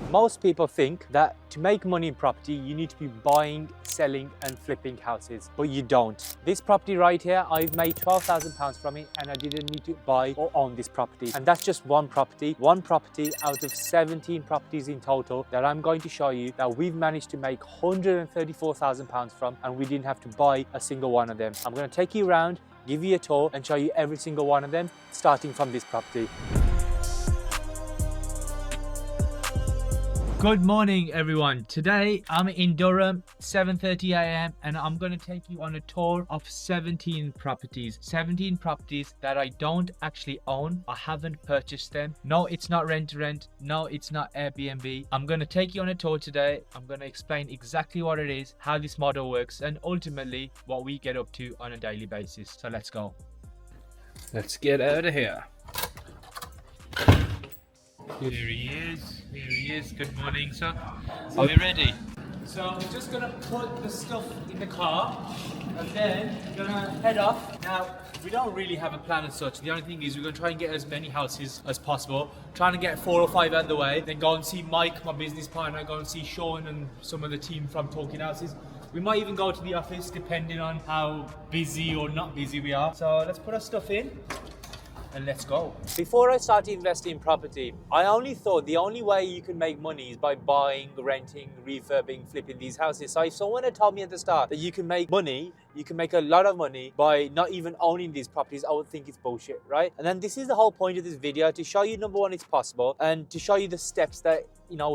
Most people think that to make money in property, you need to be buying, selling and flipping houses, but you don't. This property right here, I've made £12,000 from it and I didn't need to buy or own this property. And that's just one property out of 17 properties in total that I'm going to show you that we've managed to make £134,000 from, and we didn't have to buy a single one of them. I'm going to take you around, give you a tour and show you every single one of them, starting from this property. Good morning everyone. Today I'm in Durham, 7:30 a.m. and I'm going to take you on a tour of 17 properties. 17 properties that I don't actually own. I haven't purchased them. No, it's not rent to rent. No, it's not Airbnb. I'm going to take you on a tour today. I'm going to explain exactly what it is, how this model works, and ultimately what we get up to on a daily basis. So let's go. Let's get out of here. Here he is. Good morning, sir. Are we ready? So I'm just gonna put the stuff in the car and then we're gonna head off. Now, we don't really have a plan as such. The only thing is we're gonna try and get as many houses as possible. Trying to get 4 or 5 out of the way. Then go and see Mike, my business partner, go and see Sean and some of the team from Talking Houses. We might even go to the office depending on how busy or not busy we are. So let's put our stuff in and let's go. Before I started investing in property, I only thought the only way you can make money is by buying, renting, refurbing, flipping these houses. So if someone had told me at the start that you can make money, you can make a lot of money by not even owning these properties, I would think it's bullshit, right? And then this is the whole point of this video, to show you, number one, it's possible, and to show you the steps that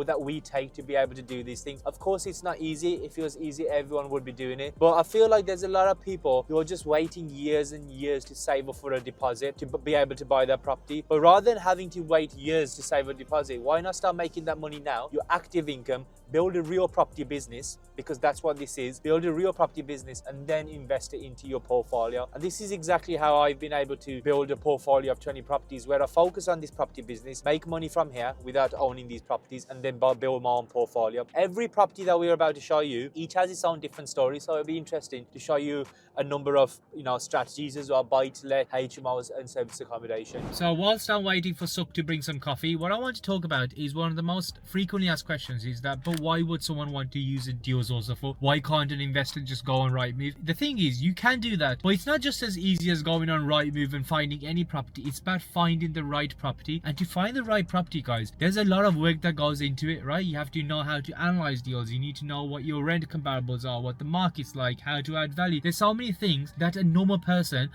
that we take to be able to do these things. Of course, it's not easy. If it was easy, everyone would be doing it. But I feel like there's a lot of people who are just waiting years and years to save up for a deposit to be able to buy their property. But rather than having to wait years to save a deposit, why not start making that money now? Your active income, build a real property business, because that's what this is. Build a real property business and then invest it into your portfolio. And this is exactly how I've been able to build a portfolio of 20 properties where I focus on this property business, make money from here without owning these properties, and then build my own portfolio. Every property that we're about to show you, each has its own different story. So it'll be interesting to show you a number of strategies as well: buy to let, HMOs and service accommodation. So whilst I'm waiting for Suk to bring some coffee, what I want to talk about is one of the most frequently asked questions is that, but why would someone want to use a deal sourcer for? Why can't an investor just go on Rightmove? The thing is, you can do that, but it's not just as easy as going on Rightmove and finding any property. It's about finding the right property. And to find the right property, guys, there's a lot of work that goes into it, right? You have to know how to analyze deals. You need to know what your rent comparables are, what the market's like, how to add value. There's so many things that a normal person,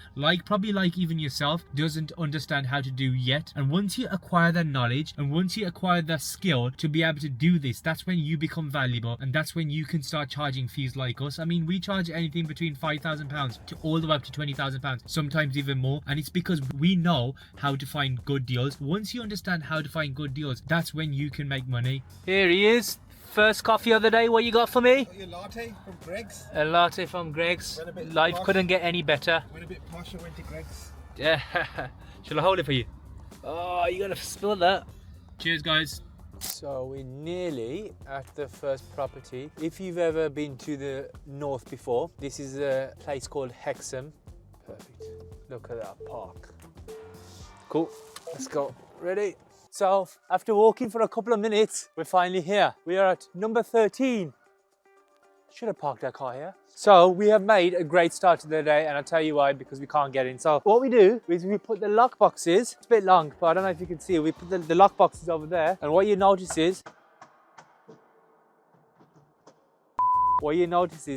probably like even yourself, doesn't understand how to do yet. And once you acquire that knowledge and once you acquire that skill to be able to do this, that's when you become valuable, and that's when you can start charging fees like us. I mean, we charge anything between £5,000 to all the way up to £20,000, sometimes even more, and it's because we know how to find good deals. Once you understand how to find good deals, that's when you can make money. Here he is. First coffee of the day. What you got for me? Got your latte from Greggs. A latte from Greggs. Life posh. Couldn't get any better. Went a bit posh and went to Greggs. Yeah. Shall I hold it for you? Oh, you gotta spill that. Cheers, guys. So we're nearly at the first property. If you've ever been to the north before, this is a place called Hexham. Perfect. Look at that park. Cool. Let's go. Ready? So after walking for a couple of minutes, we're finally here. We are at number 13. Should have parked our car here. So we have made a great start to the day, and I'll tell you why, because we can't get in. So what we do is we put the lock boxes, it's a bit long, but I don't know if you can see, we put the lock boxes over there, and what you notice is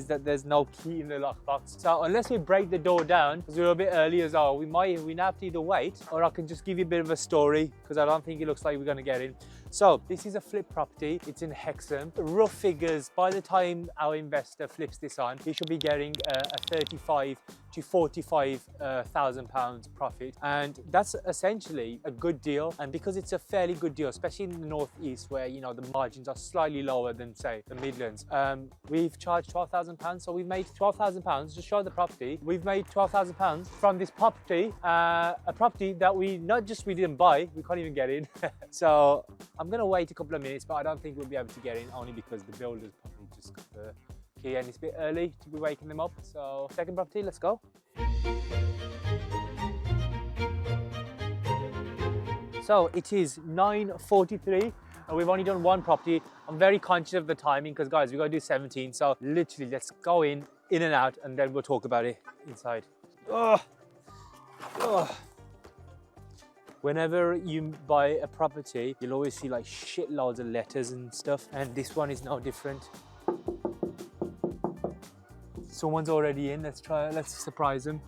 that there's no key in the lockbox. So unless we break the door down, because we're a bit early as well, we now have to either wait, or I can just give you a bit of a story, because I don't think it looks like we're going to get in. So this is a flip property. It's in Hexham. Rough figures, by the time our investor flips this on, he should be getting a 35 to 45,000 pounds profit, and that's essentially a good deal. And because it's a fairly good deal, especially in the northeast where the margins are slightly lower than say the Midlands, we've charged £12,000. So we've made £12,000 to show the property. We've made £12,000 from this property, a property that we didn't buy, we can't even get in. So I'm gonna wait a couple of minutes, but I don't think we'll be able to get in, only because the builders probably just got the key and it's a bit early to be waking them up. So second property, let's go. So it is 9:43 and we've only done one property. I'm very conscious of the timing because guys, we got to do 17. So literally, let's go in and out, and then we'll talk about it inside. Oh. Oh. Whenever you buy a property, you'll always see like shitloads of letters and stuff, and this one is no different. Someone's already in. Let's surprise them.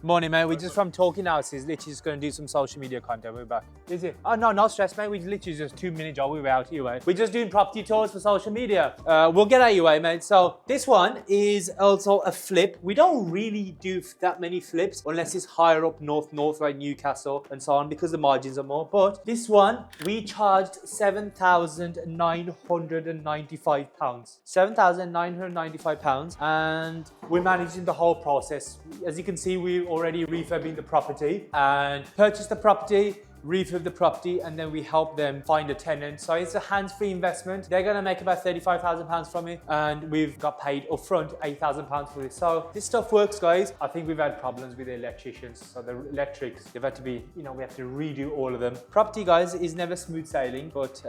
Morning, mate. We're just from Talking Houses. Literally just going to do some social media content. We're back. Is it? Oh, no stress, mate. We literally just 2-minute job. We were out your way. We're just doing property tours for social media. We'll get out your way, mate. So this one is also a flip. We don't really do that many flips unless it's higher up north, like Newcastle and so on, because the margins are more. But this one, we charged £7,995. £7,995, and we're managing the whole process. As you can see, we already refurbing the property and purchased the property, refurb the property, and then we help them find a tenant. So it's a hands-free investment. They're gonna make about £35,000 from it, and we've got paid upfront £8,000 for this. So this stuff works, guys. I think we've had problems with the electricians. So the electrics, they've had to be, we have to redo all of them. Property, guys, is never smooth sailing, but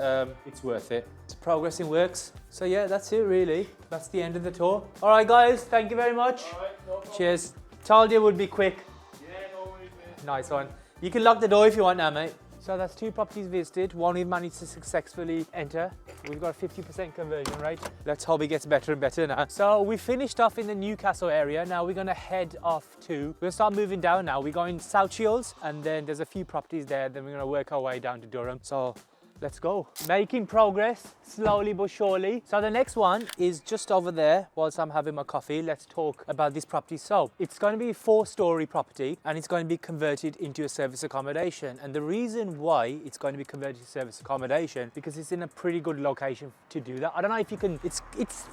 it's worth it. It's progressing works. So yeah, that's it really. That's the end of the tour. All right, guys, thank you very much. All right, no problem. Cheers. Told you it would be quick. Yeah, no worries, mate. Nice one. You can lock the door if you want now, mate. So that's 2 properties visited. One we've managed to successfully enter. We've got a 50% conversion rate. Let's hope it gets better and better now. So we finished off in the Newcastle area. Now we're gonna head off we're gonna start moving down now. We're going South Shields, and then there's a few properties there. Then we're gonna work our way down to Durham. So let's go. Making progress, slowly but surely. So the next one is just over there. Whilst I'm having my coffee, let's talk about this property. So it's going to be a 4-story property, and it's going to be converted into a service accommodation. And the reason why it's going to be converted to service accommodation, because it's in a pretty good location to do that. I don't know if you can, it's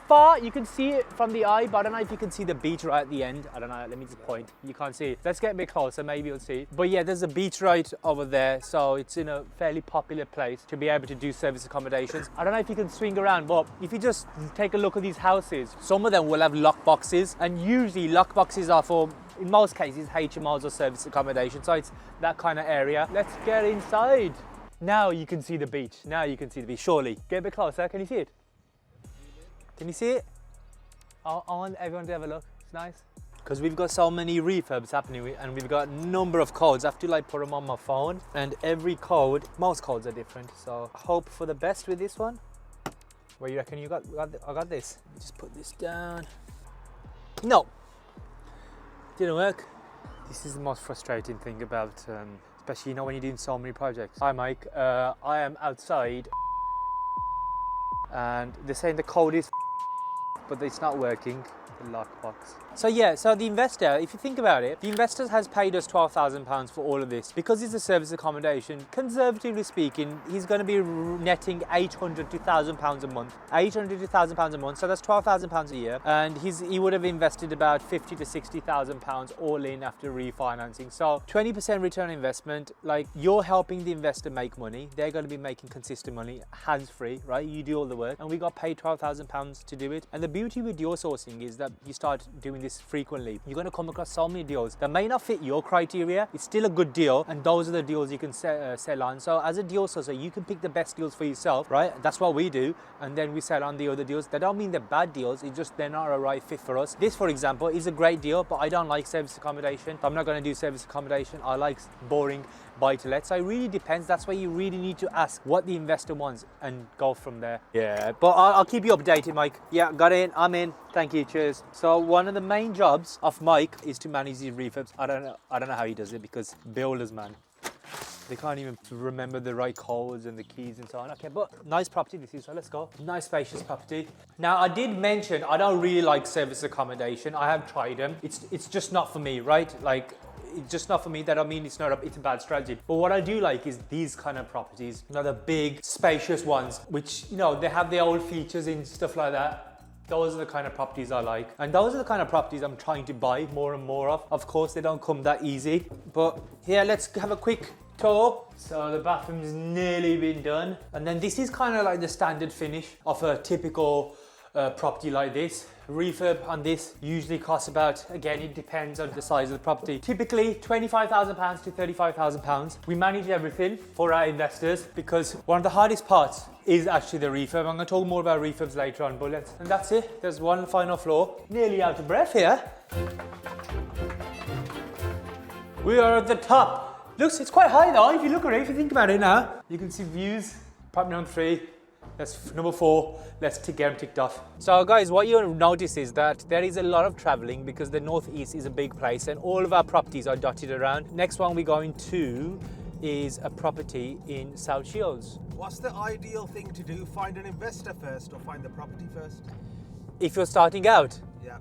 far, you can see it from the eye, but I don't know if you can see the beach right at the end. I don't know, let me just point. You can't see it. Let's get a bit closer, maybe you'll see it. But yeah, there's a beach right over there. So it's in a fairly popular place to be able to do service accommodations. I don't know if you can swing around, but if you just take a look at these houses, some of them will have lock boxes, and usually lock boxes are for, in most cases, HMOs or service accommodation. So it's that kind of area. Let's get inside. Now you can see the beach. Now you can see the beach. Surely. Get a bit closer. Can you see it? Can you see it? I want everyone to have a look. It's nice. Because we've got so many refurbs happening, and we've got a number of codes. I have to put them on my phone, and every code, most codes are different. So hope for the best with this one. Where you reckon I got this? Just put this down. No, didn't work. This is the most frustrating thing about, especially when you're doing so many projects. Hi Mike, I am outside, and they're saying the code is, but it's not working. The lockbox. So yeah, so the investor, if you think about it, the investor has paid us £12,000 for all of this. Because it's a service accommodation, conservatively speaking, he's going to be netting £800 to £1,000 a month. £800 to £1,000 a month, so that's £12,000 a year. And he would have invested about £50,000 to £60,000 all in after refinancing. So 20% return on investment, like you're helping the investor make money. They're going to be making consistent money, hands-free, right? You do all the work, and we got paid £12,000 to do it. And the beauty with your sourcing is that you start doing this frequently. You're going to come across so many deals that may not fit your criteria. It's still a good deal, and those are the deals you can sell on. So as a deal sourcer, you can pick the best deals for yourself, right? That's what we do, and then we sell on the other deals. That don't mean they're bad deals, it's just they're not a right fit for us. This, for example, is a great deal, but I don't like service accommodation. I'm not going to do service accommodation. I like boring buy-to-let. So it really depends. That's why you really need to ask what the investor wants and go from there. Yeah, but I'll keep you updated, Mike. Yeah, got in, I'm in. Thank you, cheers. So one of the main jobs of Mike is to manage these refurbs. I don't know how he does it, because builders, man, they can't even remember the right codes and the keys and so on. Okay, but nice property this is, so let's go. Nice spacious property. Now, I did mention I don't really like service accommodation. I have tried them. It's just not for me, right? Like, it's just not for me. That don't mean it's a bad strategy. But what I do like is these kind of properties, the big, spacious ones, which, they have their old features and stuff like that. Those are the kind of properties I like. And those are the kind of properties I'm trying to buy more and more of. Of course, they don't come that easy. But here, let's have a quick tour. So the bathroom's nearly been done. And then this is kind of like the standard finish of a typical a property like this. Refurb on this usually costs about, again, it depends on the size of the property. Typically £25,000 to £35,000. We manage everything for our investors because one of the hardest parts is actually the refurb. I'm going to talk more about refurbs later on, but and that's it. There's one final floor. Nearly out of breath here. We are at the top. Looks, it's quite high though. If you look at it, if you think about it now, you can see views. Property number 3. That's number 4. Let's get them ticked off. So guys, what you'll notice is that there is a lot of traveling because the northeast is a big place and all of our properties are dotted around. Next one we're going to is a property in South Shields. What's the ideal thing to do? Find an investor first or find the property first? If you're starting out, Yeah.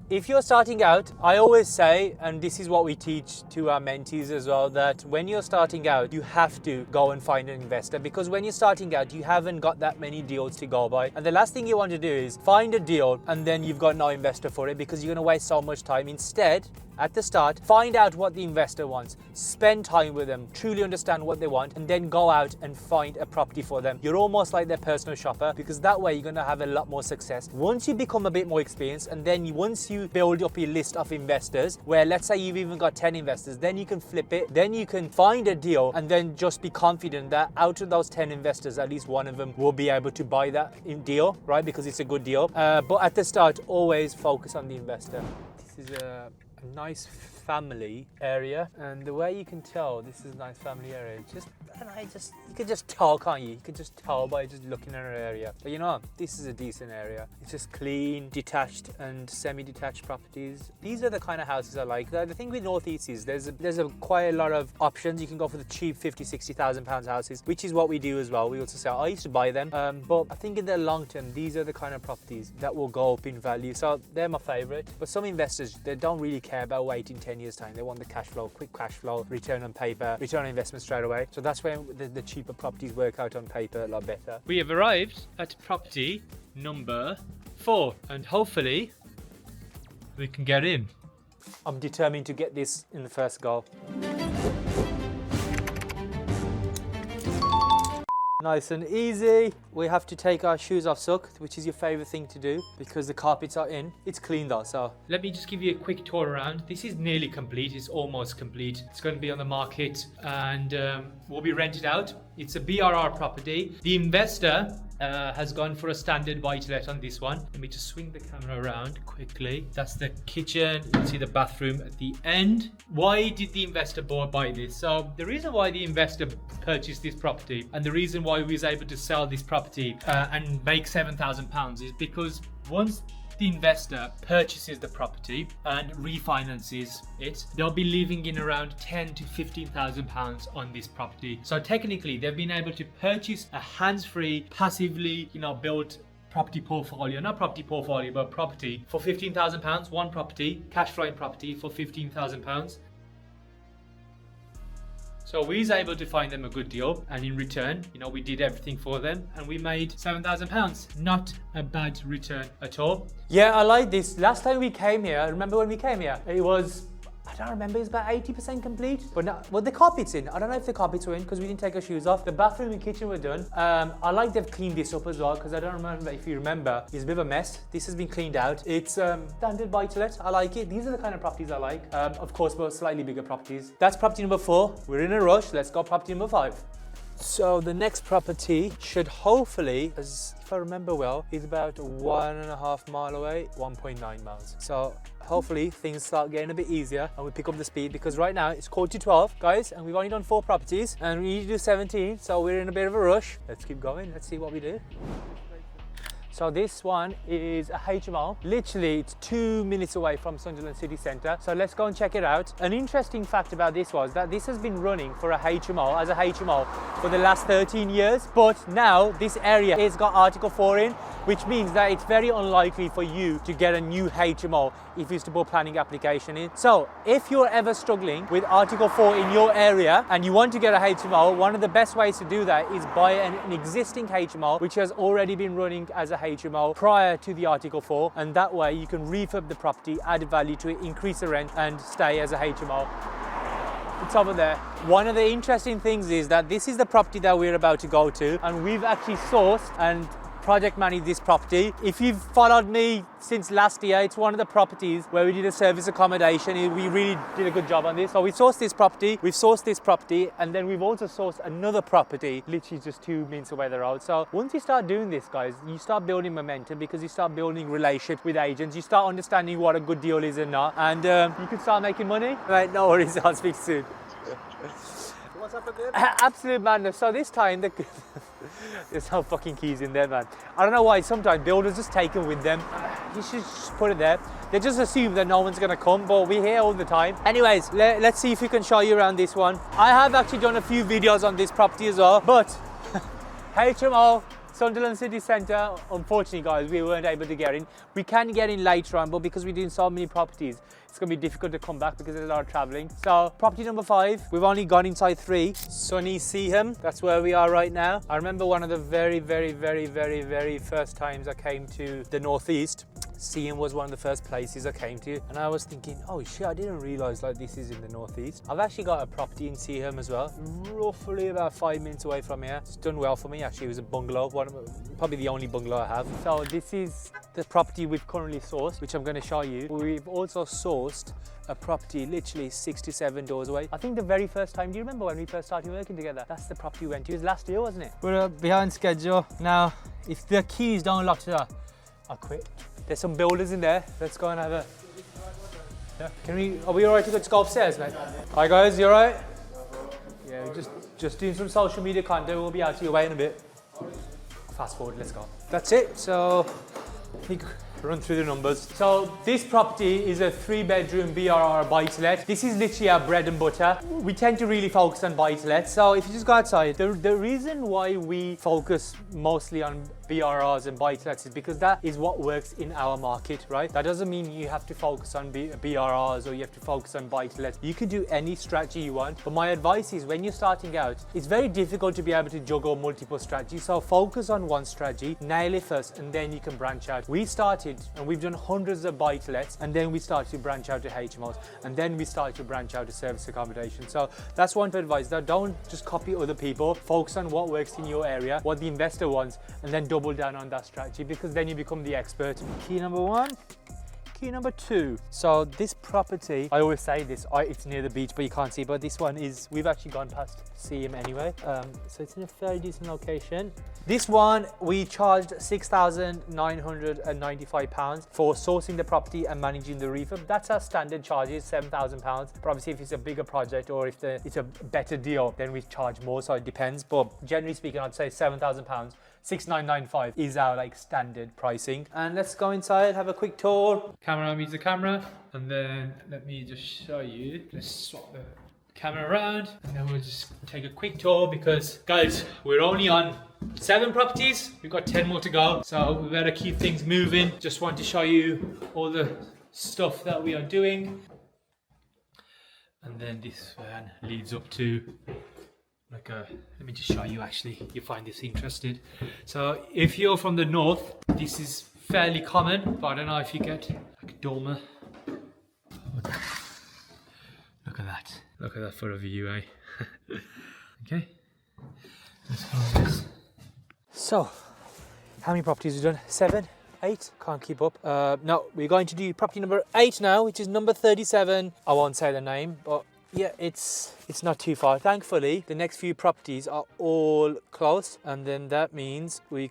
if you're starting out, I always say, and this is what we teach to our mentees as well, that when you're starting out, you have to go and find an investor because when you're starting out, you haven't got that many deals to go by. And the last thing you want to do is find a deal and then you've got no investor for it because you're going to waste so much time. Instead, at the start, find out what the investor wants, spend time with them, truly understand what they want, and then go out and find a property for them. You're almost like their personal shopper because that way you're going to have a lot more success. Once you become a bit more experienced and then once you build up your list of investors, where let's say you've even got 10 investors, then you can flip it, then you can find a deal and then just be confident that out of those 10 investors, at least one of them will be able to buy that deal, right? Because it's a good deal. But at the start, always focus on the investor. This is a nice family area, and the way you can tell this is a nice family area, you can just tell, can't you? You can just tell by just looking at our area. But you know, this is a decent area. It's just clean, detached and semi-detached properties. These are the kind of houses I like. The thing with Northeast is there's quite a lot of options. You can go for the cheap 50, 60,000 pounds houses, which is what we do as well. We also sell. I used to buy them, but I think in the long term, these are the kind of properties that will go up in value. So they're my favorite. But some investors, they don't really care about waiting 10 years time. They want the cash flow, quick cash flow, return on paper, return on investment straight away. So that's when the cheaper properties work out on paper a lot better. We have arrived at property number 4 and hopefully we can get in. I'm determined to get this in the first go. Nice and easy. We have to take our shoes off, Suk, which is your favorite thing to do because the carpets are in. It's clean though, so. Let me just give you a quick tour around. This is nearly complete. It's almost complete. It's going to be on the market and will be rented out. It's a BRR property. The investor has gone for a standard buy-to-let on this one. Let me just swing the camera around quickly. That's the kitchen. You can see the bathroom at the end. Why did the investor buy this? So the reason why the investor purchased this property and the reason why we was able to sell this property and make £7,000 is because once the investor purchases the property and refinances it, they'll be living in around £10,000 to £15,000 on this property. So technically, they've been able to purchase a hands-free, passively, built property portfolio, not property portfolio, but property for £15,000. One property, cash flowing property for £15,000. So we was able to find them a good deal, and in return, we did everything for them, and we made £7,000. Not a bad return at all. Yeah, I like this. Last time we came here, remember when we came here? It was, I don't remember, it's about 80% complete. But now, well, the carpet's in. I don't know if the carpets were in because we didn't take our shoes off. The bathroom and kitchen were done. I like they've cleaned this up as well because I don't remember if you remember. It's a bit of a mess. This has been cleaned out. It's standard buy-to-let. I like it. These are the kind of properties I like. Of course, but slightly bigger properties. That's property number 4. We're in a rush. Let's go property number 5. So the next property should hopefully, if I remember well, is about 1.5 mile away, 1.9 miles. So hopefully things start getting a bit easier and we pick up the speed because right now it's 11:45, guys, and we've only done 4 properties and we need to do 17. So we're in a bit of a rush. Let's keep going. Let's see what we do. So this one is a HMO. Literally, it's 2 minutes away from Sunderland City Centre. So let's go and check it out. An interesting fact about this was that this has been running for a HMO, as a HMO, for the last 13 years. But now this area has got Article 4 in, which means that it's very unlikely for you to get a new HMO if you used to put planning application in. So if you're ever struggling with Article 4 in your area and you want to get a HMO, one of the best ways to do that is buy an existing HMO which has already been running as a HMO prior to the Article 4, and that way you can refurb the property, add value to it, increase the rent and stay as a HMO. It's over there. One of the interesting things is that this is the property that we're about to go to, and we've actually sourced and project manage this property. If you've followed me since last year, it's one of the properties where we did a service accommodation. We really did a good job on this. So we sourced this property, and then we've also sourced another property, literally just 2 minutes away the road. So once you start doing this, guys, you start building momentum because you start building relationships with agents. You start understanding what a good deal is and not, and you can start making money. Right, no worries, I'll speak soon. What's happened there? Absolute madness. So this time, there's no fucking keys in there, man. I don't know why sometimes builders just take them with them. You should just put it there. They just assume that no one's gonna come, but we're here all the time. Anyways, let's see if we can show you around this one. I have actually done a few videos on this property as well, but HMO, Sunderland City Centre, unfortunately guys, we weren't able to get in. We can get in later on, but because we're doing so many properties, it's gonna be difficult to come back because there's a lot of traveling. So property number 5, we've only gone inside 3. Sunny Seaham, that's where we are right now. I remember one of the very first times I came to the Northeast. Seaham was one of the first places I came to, and I was thinking, oh shit, I didn't realise like this is in the Northeast. I've actually got a property in Seaham as well, roughly about 5 minutes away from here. It's done well for me actually. It was a bungalow, probably the only bungalow I have. So this is the property we've currently sourced, which I'm going to show you. We've also sourced a property literally 6 to 7 doors away. I think the very first time, do you remember when we first started working together? That's the property we went to. It was last year, wasn't it? We're behind schedule. Now, if the keys don't lock to that, I'll quit. There's some builders in there. Let's go and have a... Yeah. Are we all right to go upstairs, mate? Hi guys, you all right? Yeah, just doing some social media content. We'll be out to your way in a bit. Fast forward, let's go. That's it. So, let me run through the numbers. So this property is a 3-bedroom BRR buy-to-let. This is literally our bread and butter. We tend to really focus on buy-to-let. So if you just go outside, the reason why we focus mostly on BRRs and buy-to-lets is because that is what works in our market, right? That doesn't mean you have to focus on BRRs or you have to focus on buy-to-lets. You can do any strategy you want. But my advice is when you're starting out, it's very difficult to be able to juggle multiple strategies. So focus on one strategy, nail it first, and then you can branch out. We started and we've done hundreds of buy-to-lets, and then we started to branch out to HMOs, and then we started to branch out to service accommodation. So that's one advice, that don't just copy other people. Focus on what works in your area, what the investor wants, and then double down on that strategy, because then you become the expert. Key number 1. Key number 2. So this property, I always say this, it's near the beach, but you can't see, but this one is, we've actually gone past Seaham anyway. So it's in a very decent location. This one, we charged £6,995 for sourcing the property and managing the refurb. That's our standard charges, £7,000. But obviously if it's a bigger project or if it's a better deal, then we charge more, so it depends. But generally speaking, I'd say £7,000. 6,995 is our like standard pricing. And let's go inside, have a quick tour. Camera meets the camera, and then let me just show you. Let's swap the camera around, and then we'll just take a quick tour, because guys, we're only on 7 properties. We've got 10 more to go, so we better keep things moving. Just want to show you all the stuff that we are doing. And then this van leads up to let me just show you, actually, you find this interested. So if you're from the north, this is fairly common, but I don't know if you get like a dormer. Look at that for a view, eh? Okay, let's close this. So, how many properties have we done? 7, 8? Can't keep up. No, we're going to do property number 8 now, which is number 37. I won't say the name, but yeah, it's not too far. Thankfully, the next few properties are all close, and then that means we're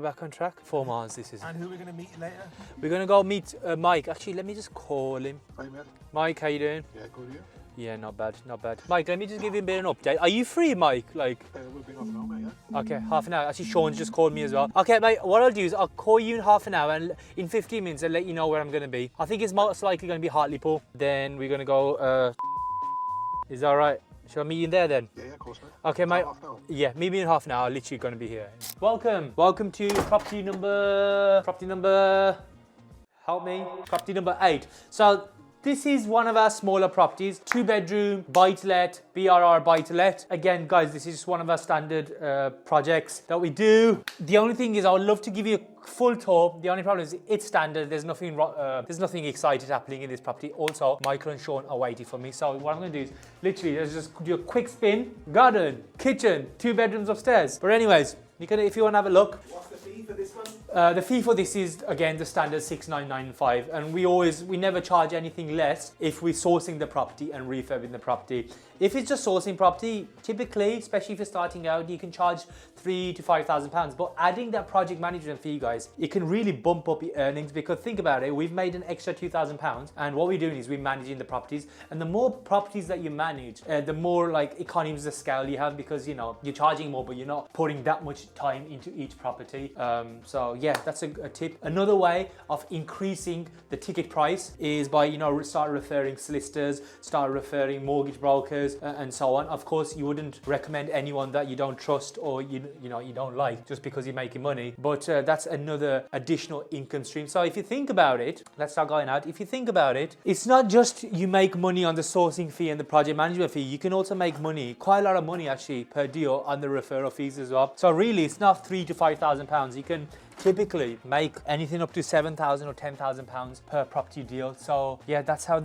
back on track. 4 miles this is. And who are we going to meet later? We're going to go meet Mike. Actually, let me just call him. Hi, mate. Mike, how you doing? Yeah, good, you? Yeah, not bad. Mike, let me just give you a bit of an update. Are you free, Mike? We'll be half an hour, mate, yeah? Okay, half an hour. Actually, Sean's just called me as well. Okay, mate, what I'll do is I'll call you in half an hour, and in 15 minutes I'll let you know where I'm going to be. I think it's most likely going to be Hartlepool. Then we're going to go... Is that all right? Shall I meet you in there then? Yeah, of course, mate. Okay, mate. Half an hour. Yeah, meet me in half an hour. I'm literally going to be here. Welcome to property number, help me, property number 8. So this is one of our smaller properties, 2-bedroom, buy-to-let, BRR buy-to-let. Again, guys, this is just one of our standard projects that we do. The only thing is, I would love to give you a full tour. The only problem is it's standard. There's nothing exciting happening in this property. Also, Michael and Sean are waiting for me. So what I'm going to do is literally let's just do a quick spin. Garden, kitchen, 2 bedrooms upstairs. But anyways, You can, if you want to have a look. What's the fee for this one? The fee for this is again the standard 6,995, and we never charge anything less if we're sourcing the property and refurbing the property. If it's just sourcing property, typically, especially if you're starting out, you can charge £3,000 to £5,000. But adding that project management fee, guys, it can really bump up your earnings, because think about it, we've made an extra £2,000, and what we're doing is we're managing the properties. And the more properties that you manage, the more like economies of scale you have, because you know you're charging more, but you're not putting that much time into each property. So yeah, that's a tip. Another way of increasing the ticket price is by start referring solicitors, start referring mortgage brokers, and so on. Of course, you wouldn't recommend anyone that you don't trust or you don't like just because you're making money, but that's another additional income stream. So if you think about it, let's start going out. If you think about it, it's not just you make money on the sourcing fee and the project management fee. You can also make money, quite a lot of money actually, per deal on the referral fees as well. So really, it's not £3,000 to £5,000. You can typically make anything up to £7,000 or £10,000 per property deal. So yeah, that's how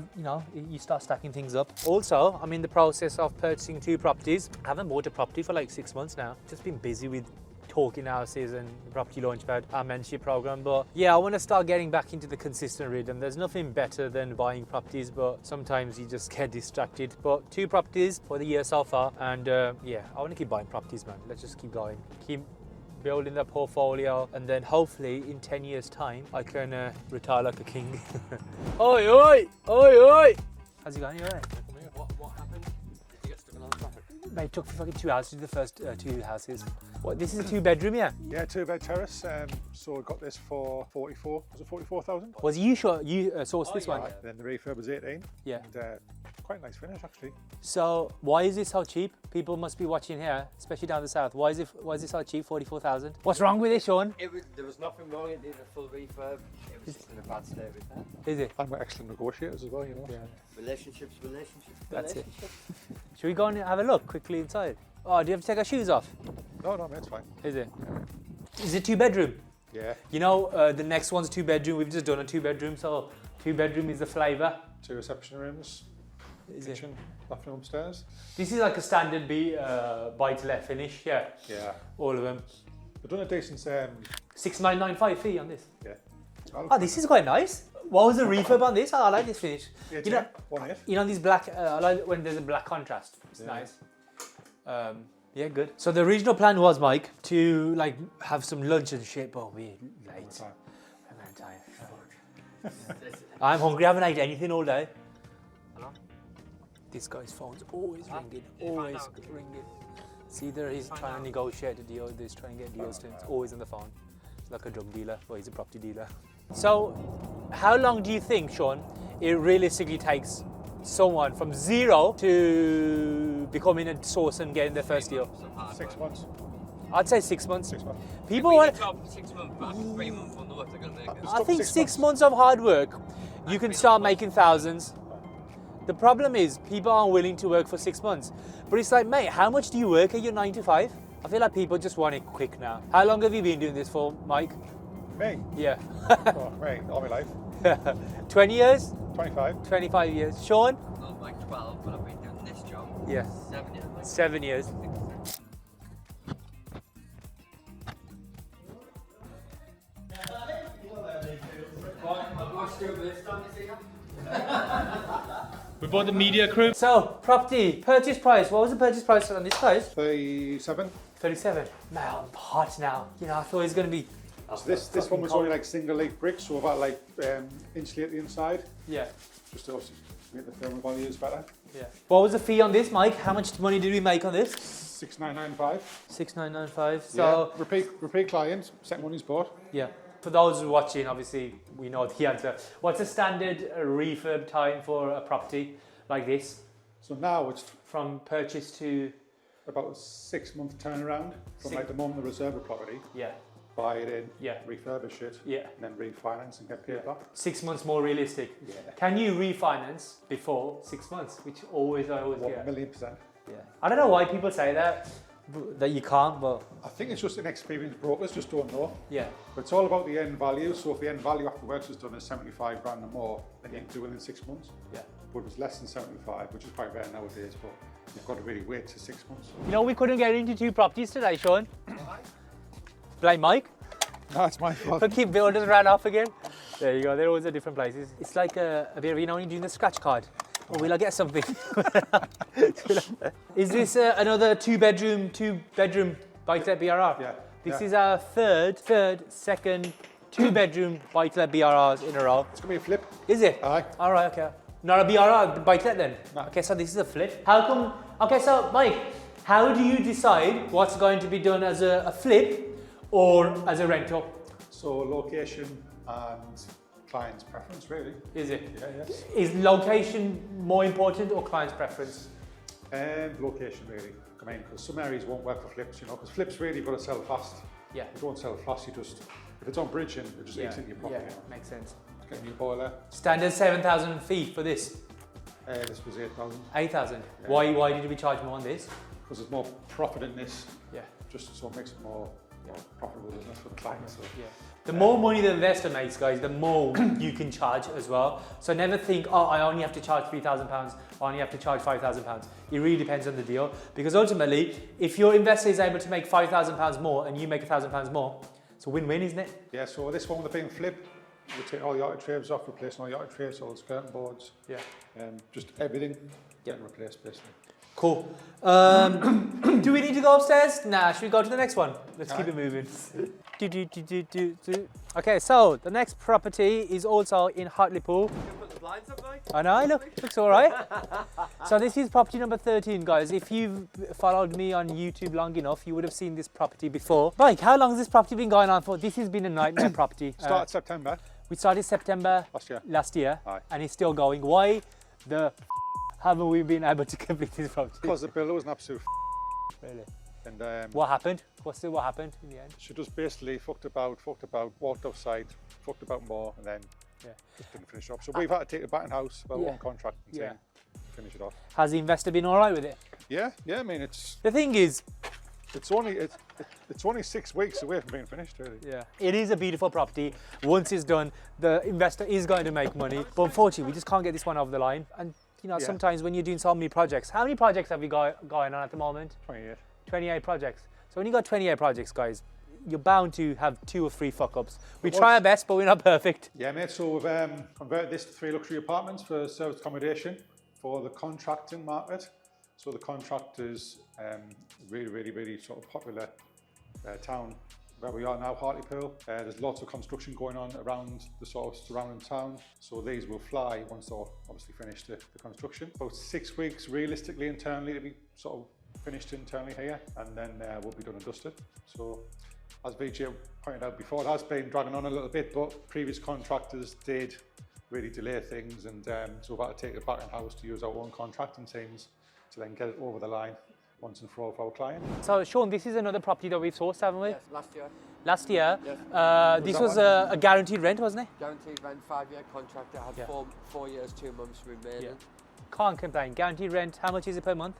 you start stacking things up. Also, I'm in the process of purchasing 2 properties. I haven't bought a property for like 6 months now. Just been busy with talking houses and the Property Launchpad, our mentorship program. But yeah, I want to start getting back into the consistent rhythm. There's nothing better than buying properties, but sometimes you just get distracted. But 2 properties for the year so far, and yeah, I want to keep buying properties, man. Let's just keep going, keep building the portfolio, and then hopefully in 10 years time I can retire like a king. Oi, oi, oi, oi! How's it going? You alright? What happened? Did you get stuck on the traffic? Mate, it took me fucking 2 hours to do the first 2 houses. What, this is a 2-bedroom, yeah? Yeah, 2-bed terrace. So I got this for 44,000. Was you sure you sourced this one? Then the refurb was 18. Yeah. And quite a nice finish actually. So why is this so cheap? People must be watching here, especially down the south. Why is it so cheap? 44,000. What's wrong with it, Sean? There was nothing wrong. It needed a full refurb. It was just in a bad state with that. Is it? And we're excellent negotiators as well, you know. Yeah. Relationships. That's it. Should we go and have a look quickly inside? Oh, do you have to take our shoes off? No, mate, it's fine. Is it? Is it 2-bedroom? Yeah. You know, the next one's 2-bedroom. We've just done a 2-bedroom, so 2-bedroom is the flavour. 2 reception rooms, Is it? kitchen, bathroom upstairs. This is like a standard buy-to-let finish, yeah. Yeah. All of them. We've done a decent, 6,995 fee on this. yeah. Oh, this is quite nice. What was the refurb on this? Oh, I like this finish. Yeah, You know, 1.8. you know these black. I like when there's a black contrast. It's Yeah. nice. Yeah, good. So the original plan was, Mike, to like have some lunch and shit, but we're late. Time. I'm very tired. I'm hungry. I haven't ate anything all day. Hello? This guy's phone's always ringing. Always ringing. It's either he's trying to negotiate a deal, or he's trying to get deals to him. It's always on the phone. It's like a drug dealer, or he's a property dealer. So, how long do you think, Sean, it realistically takes someone from zero to becoming a source and getting their first deal? 6 months. I'd say 6 months. 6 months. People want. 6 months back, 3 months on the work they're going to make it. I think 6 6 months of hard work, you can start making thousands. The problem is people aren't willing to work for 6 months. But it's like, mate, how much do you work at your 9 to 5? I feel like people just want it quick now. How long have you been doing this for, Mike? Me? Yeah. Oh, me, all my life. 20 years? 25. 25 years. Sean? Not like 12, but I've been doing this job. Yeah. 7 years. 7 years. We bought the media crew. So, property, purchase price. What was the purchase price on this place? 37. 37. Man, I'm hot now. You know, I thought it was going to be... So this one was only like single leaf bricks, so about like insulate the inside, Yeah, just to obviously make the thermal values better. yeah. What was the fee on this, Mike? How much money did we make on this? 6,995. 6,995. So, yeah. Repeat client, second one he's bought. yeah. For those who are watching, obviously, we know the answer. What's a standard refurb time for a property like this? So now it's From purchase to... about a 6 month turnaround from like the moment they reserve a property, Yeah, buy it in, yeah, refurbish it, yeah. and then refinance and get paid back. 6 months more realistic. Yeah. Can you refinance before 6 months? Which I always 1 get. million %. Yeah. I don't know why people say that you can't, but I think it's just inexperienced brokers just don't know. yeah. But it's all about the end value. So if the end value after works is done is 75 grand or more, then you can do it within 6 months. Yeah. But if it's less than 75, which is quite rare nowadays, but you've got to really wait to 6 months. You know, we couldn't get into 2 properties today, Sean. Blame Mike. No, it's my fault. But keep builders ran off again. There you go. They're always at different places. It's like a bit of, you know, when you're doing the scratch card. Or will I get something? Is this another two bedroom buy-to-let BRR? Yeah. This yeah. is our second two-bedroom buy-to-let BRRs in a row. It's going to be a flip. Is it? Aye. All right, okay. Not a BRR buy-to-let then? No. Okay, so this is a flip. How come? Okay, so Mike, how do you decide what's going to be done as a flip or as a rental? So location and client's preference, really. Is it? Yeah, yes. Is location more important or client's preference? Location, really. I mean, because some areas won't work for flips, you know, because flips really you've got to sell fast. Yeah. You don't sell fast, you just, if it's on bridging, it just eats into your property. Yeah, You know. makes sense. Get a new boiler. Standard 7,000 fee for this. This was 8,000. 8,000. Yeah. Why did we charge more on this? Because there's more profit in this, Yeah. just so it makes it more profitable business for the client. So. Yeah. The more money the investor makes, guys, the more you can charge as well. So never think, oh, I only have to charge £3,000, I only have to charge £5,000. It really depends on the deal. Because ultimately, if your investor is able to make £5,000 more and you make £1,000 more, it's a win-win, isn't it? Yeah, so this one with the being flip, we take all the architraves off, replacing all the architraves, all the skirting boards, Yeah. just everything getting replaced basically. Cool. Do we need to go upstairs? Nah, should we go to the next one? Let's keep it moving. Okay, so the next property is also in Hartlepool. Put the blinds up, Mike. I know, looks all right. So this is property number 13, guys. If you've followed me on YouTube long enough, you would have seen this property before. Mike, how long has this property been going on for? This has been a nightmare property. Started September We started September last year. last year, Aye. and it's still going. Why the haven't we been able to complete this property? Because the builder was an absolute Really? and What happened? What happened in the end? she just basically fucked about, walked outside, fucked about more, and then just didn't finish up. So we've had to take the back in house, well, one contract and Yeah. finish it off. Has the investor been all right with it? Yeah, I mean it's The thing is, only 6 weeks away from being finished, really. yeah, it is a beautiful property. Once it's done, the investor is going to make money. But unfortunately, we just can't get this one over the line. And you know, sometimes when you're doing so many projects, how many projects have you got going on at the moment? 28. 28 projects. So when you got 28 projects, guys, you're bound to have 2 or 3 fuck-ups. We try our best, but we're not perfect. Yeah, mate. So we've converted this to 3 luxury apartments for service accommodation for the contracting market. So the contractors, really sort of popular town where we are now, Hartlepool. There's lots of construction going on around the sort of surrounding town. So these will fly once they're obviously finished the construction. About 6 weeks realistically internally to be sort of finished internally here, and then we'll be done and dusted. So as VJ pointed out before, it has been dragging on a little bit, but previous contractors did really delay things, and so we've had to take it back in house to use our own contracting teams to then get it over the line once and for all for our client. So Sean, this is another property that we've sourced, haven't we? Yes, last year. Last year. Yes. This was a guaranteed rent, wasn't it? Guaranteed rent, 5-year contract. I had 4 years, 2 months remaining. Can't complain. Guaranteed rent, how much is it per month?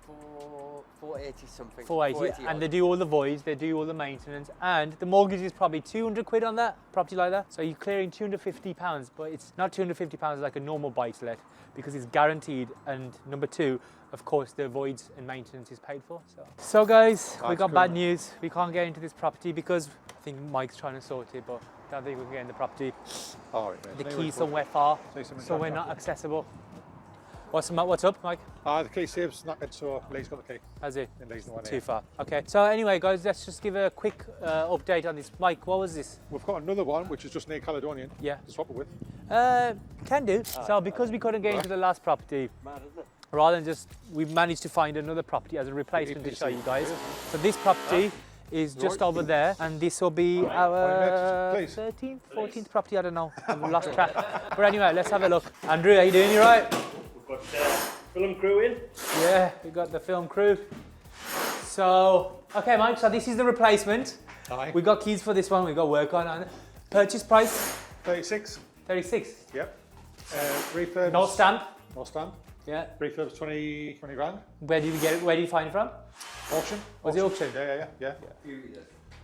480 something. 480. And they do all the voids, they do all the maintenance, and the mortgage is probably 200 quid on that property like that. So you're clearing £250, but it's not £250 like a normal buy-to-let because it's guaranteed. And number 2, of course, the voids and maintenance is paid for. So guys, we got bad news. We can't get into this property because I think Mike's trying to sort it, but I don't think we can get in the property. All right, The key's somewhere far, so we're not accessible. What's up, Mike? The key save's knackered, so Lee's got the key. Has it? And Lee's the one Too here. far. Okay. So anyway, guys, let's just give a quick update on this. Mike, what was this? We've got another one, which is just near Caledonian. Yeah. To swap it with. Can do. So because we couldn't get into the last property, rather than just, we managed to find another property as a replacement to show you guys. So this property is just over there, and this will be our 13th, 14th property. I don't know. I've lost track. But anyway, let's have a look. Andrew, how you doing? You right? We've got film crew in. Yeah, we got the film crew. So, okay, Mike, so this is the replacement. Aye. We got keys for this one, we got work on. And purchase price? 36. 36. Yep. Refurb. No stamp? No stamp. Yeah. Refurb's 20 grand. Where did you get it? Where did you find it from? Auction. Was it auction? Yeah.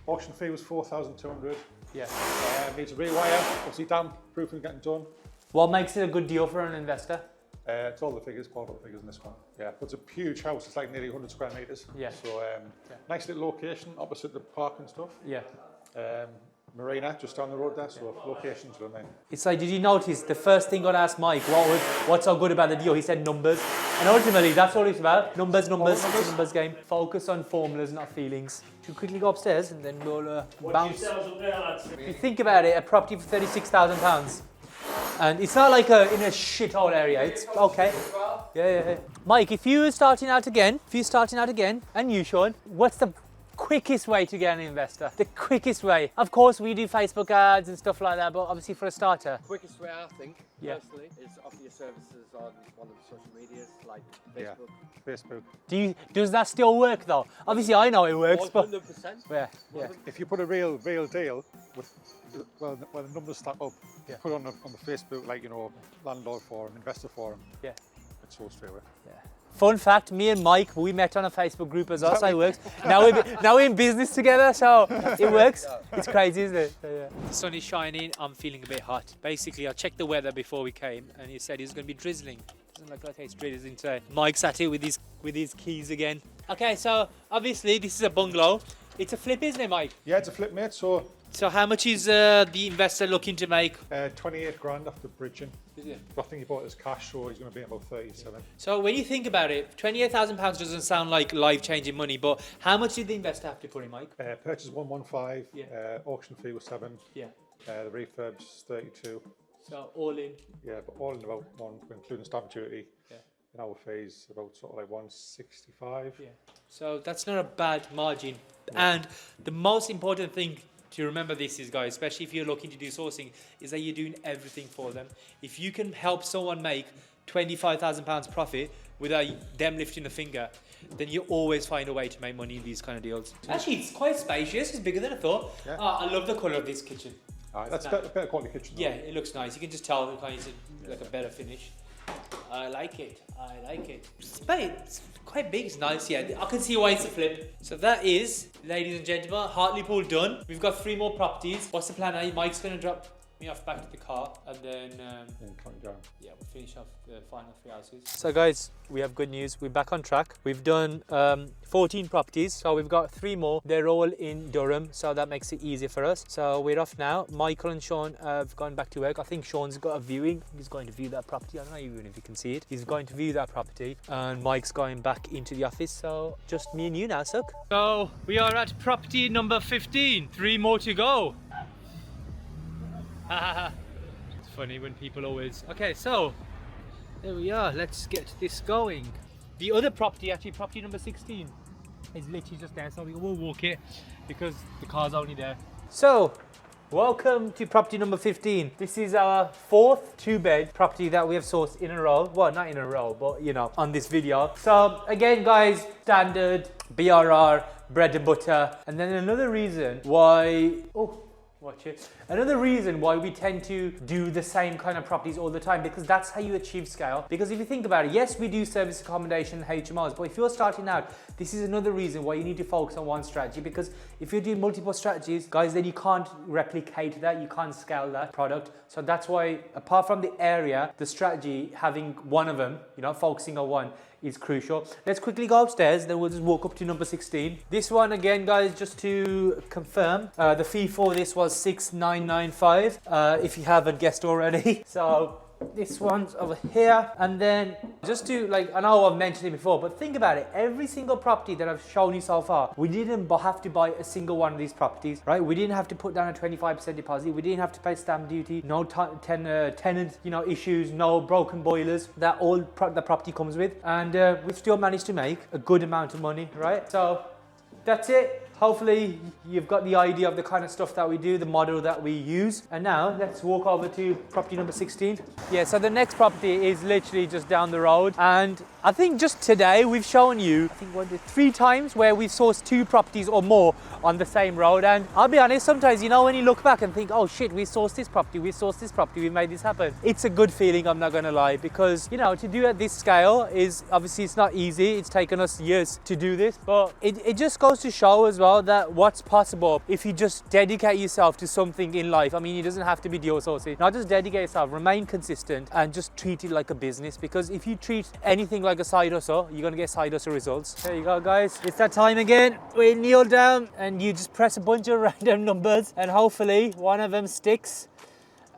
Auction fee was 4,200. Yeah. Needs a rewire. Obviously, damp proofing getting done. What makes it a good deal for an investor? It's all the figures, part of the figures in this one. Yeah, but it's a huge house. It's like nearly 100 square meters. Yeah. So nice little location opposite the park and stuff. Yeah. Marina, just down the road there, so locations remain. It's like, did you notice the first thing I asked Mike, what's so good about the deal? He said numbers. And ultimately, that's all it's about. Numbers. It's a numbers game. Focus on formulas, not feelings. Should we quickly go upstairs and then we'll bounce? If you think about it, a property for £36,000. And it's not like in a shithole area. It's okay. Yeah. Mike, if you were starting out again, and you, Sean, what's the quickest way to get an investor? The quickest way. Of course, we do Facebook ads and stuff like that, but obviously for a starter. Quickest way, I think, personally, is offer your services on one of the social medias like Facebook. Yeah, Facebook. Does that still work though? Obviously, I know it works, but 100%. yeah. If you put a real deal with, well, when the numbers stack up, you put on the Facebook, like, you know, landlord forum, investor forum. Yeah. It's so straight away. Yeah. Fun fact, me and Mike, we met on a Facebook group as well, so it works. Now we're in business together, so it works. It's crazy, isn't it? So, yeah. The sun is shining, I'm feeling a bit hot. Basically, I checked the weather before we came, and he said it was going to be drizzling. Doesn't look like it's drizzling today. Mike's at it with his keys again. Okay, so obviously this is a bungalow. It's a flip, isn't it, Mike? Yeah, it's a flip, mate. So how much is the investor looking to make? 28 grand after bridging. Is it? I think he bought his cash, so he's going to be about 37. So when you think about it, £28,000 doesn't sound like life-changing money, but how much did the investor have to put in, Mike? Purchase 115, Yeah. auction fee was 7, Yeah. the refurb's 32. So all in. Yeah, but all in about one, including stamp duty. Yeah. And our fees about sort of like 165. Yeah. So that's not a bad margin. And the most important thing to remember this is, guys, especially if you're looking to do sourcing, is that you're doing everything for them. If you can help someone make £25,000 profit without them lifting a finger, then you always find a way to make money in these kind of deals. Actually, it's quite spacious. It's bigger than I thought. Yeah. I love the colour of this kitchen. That's better quality kitchen. Yeah, it looks nice. You can just tell it's like a better finish. I like it. It's quite big. It's nice. Yeah, I can see why it's a flip. So that is, ladies and gentlemen, Hartlepool done. We've got 3 more properties. What's the plan now? Mike's going to drop me off back to the car, and then we'll finish off the final 3 houses. So guys, we have good news. We're back on track. We've done 14 properties, so we've got 3 more. They're all in Durham, so that makes it easier for us. So we're off now. Michael and Sean have gone back to work. I think Sean's got a viewing. He's going to view that property. I don't know even if you can see it. He's going to view that property, and Mike's going back into the office. So just me and you now, Suk. So we are at property number 15. 3 more to go. It's funny when people always... Okay, so there we are. Let's get this going. The other property, actually property number 16, is literally just there, so we will walk it because the car's only there. So, welcome to property number 15. This is our 4th 2-bed property that we have sourced in a row. Well, not in a row, but you know, on this video. So again, guys, standard BRR, bread and butter. And then another reason why... Watch it. Another reason why we tend to do the same kind of properties all the time, because that's how you achieve scale. Because if you think about it, yes, we do service accommodation, HMOs, but if you're starting out, this is another reason why you need to focus on one strategy, because if you're doing multiple strategies, guys, then you can't replicate that, you can't scale that product. So that's why, apart from the area, the strategy, having one of them, you know, focusing on one, is crucial. Let's quickly go upstairs, then we'll just walk up to number 16. This one again, guys, just to confirm, the fee for this was $6,995, if you haven't guessed already. So this one's over here, and then just to, like, I know I've mentioned it before, but think about it, every single property that I've shown you so far, we didn't have to buy a single one of these properties, right? We didn't have to put down a 25% deposit, we didn't have to pay stamp duty, no tenant, you know, issues, no broken boilers, that all the property comes with, and we've still managed to make a good amount of money, right? So that's it. Hopefully you've got the idea of the kind of stuff that we do, the model that we use. And now let's walk over to property number 16. Yeah, so the next property is literally just down the road. And I think just today we've shown you, I think 3 times where we've sourced 2 properties or more on the same road. And I'll be honest, sometimes, you know, when you look back and think, oh shit, we sourced this property, we made this happen. It's a good feeling, I'm not gonna lie, because, you know, to do at this scale is, obviously it's not easy. It's taken us years to do this, but it just goes to show as well well that what's possible if you just dedicate yourself to something in life. I mean, it doesn't have to be deal sourcing. Not just dedicate yourself, remain consistent and just treat it like a business, because if you treat anything like a side hustle, you're gonna get side hustle results. There you go, guys. It's that time again. We kneel down and you just press a bunch of random numbers and hopefully one of them sticks.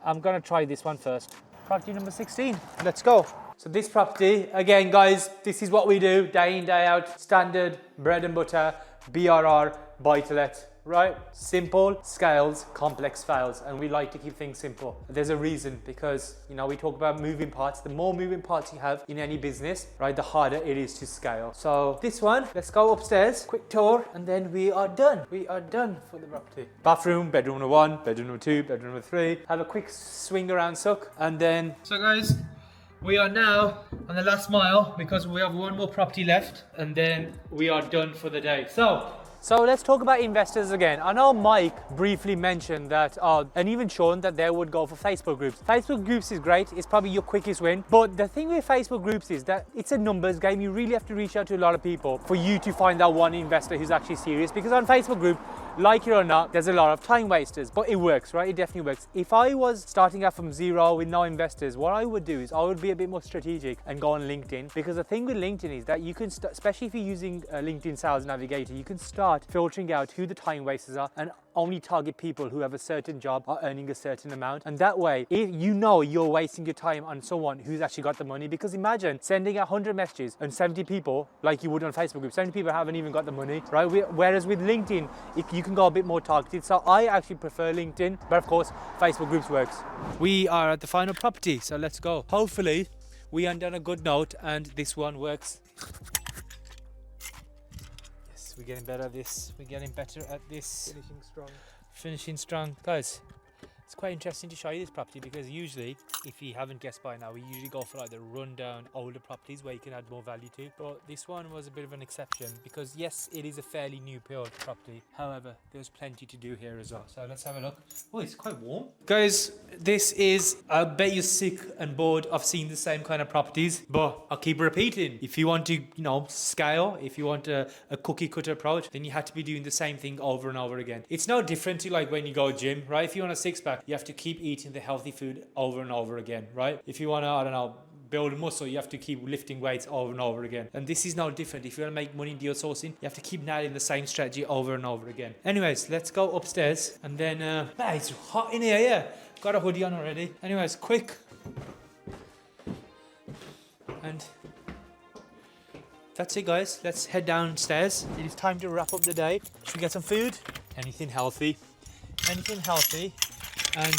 I'm gonna try this one first. Property number 16. Let's go. So this property, again guys, this is what we do day in, day out. Standard, bread and butter, BRR, buy-to-let, right? Simple scales, complex fails, and we like to keep things simple. There's a reason, because, you know, we talk about moving parts. The more moving parts you have in any business, right, the harder it is to scale. So this one, let's go upstairs, quick tour, and then we are done. We are done for the property. Bathroom, bedroom number 1, bedroom number 2, bedroom number 3. Have a quick swing around, suck, and then... So guys, we are now on the last mile because we have one more property left and then we are done for the day. So let's talk about investors again. I know Mike briefly mentioned that, and even Sean, that they would go for Facebook groups. Facebook groups is great. It's probably your quickest win. But the thing with Facebook groups is that it's a numbers game. You really have to reach out to a lot of people for you to find that one investor who's actually serious. Because on Facebook group, like it or not, there's a lot of time wasters, but it works, right? It definitely works. If I was starting out from zero with no investors, what I would do is I would be a bit more strategic and go on LinkedIn, because the thing with LinkedIn is that you can, especially if you're using LinkedIn Sales Navigator, you can start filtering out who the time wasters are and only target people who have a certain job or earning a certain amount. And that way, if you know you're wasting your time on someone who's actually got the money, because imagine sending 100 messages and 70 people, like you would on Facebook group, 70 people haven't even got the money, right? Whereas with LinkedIn, you can go a bit more targeted. So I actually prefer LinkedIn, but of course, Facebook groups works. We are at the final property, so let's go. Hopefully, we end on a good note and this one works. We're getting better at this. We're getting better at this. Finishing strong. Guys, it's quite interesting to show you this property, because usually, if you haven't guessed by now, we usually go for like the rundown older properties where you can add more value to. But this one was a bit of an exception, because yes, it is a fairly new build property. However, there's plenty to do here as well. So let's have a look. Oh, it's quite warm. Guys, this is, I bet you're sick and bored of seeing the same kind of properties, but I'll keep repeating. If you want to, you know, scale, if you want a cookie cutter approach, then you have to be doing the same thing over and over again. It's no different to like when you go gym, right? If you want a six pack, you have to keep eating the healthy food over and over again, right? If you want to, I don't know, build muscle, you have to keep lifting weights over and over again. And this is no different. If you want to make money in deal sourcing, you have to keep nailing the same strategy over and over again. Anyways, let's go upstairs and then, it's hot in here, yeah. Got a hoodie on already. Anyways, quick. And that's it, guys. Let's head downstairs. It is time to wrap up the day. Should we get some food? Anything healthy. Anything healthy. And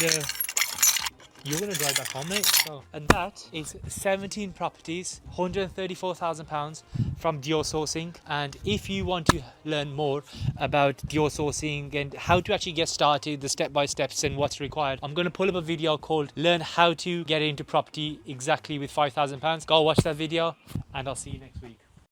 you're gonna drive back home, mate. So, and that is 17 properties, £134,000 from deal sourcing. And if you want to learn more about deal sourcing and how to actually get started, the step-by-steps and what's required, I'm gonna pull up a video called Learn How to Get Into Property Exactly with £5,000. Go watch that video and I'll see you next week.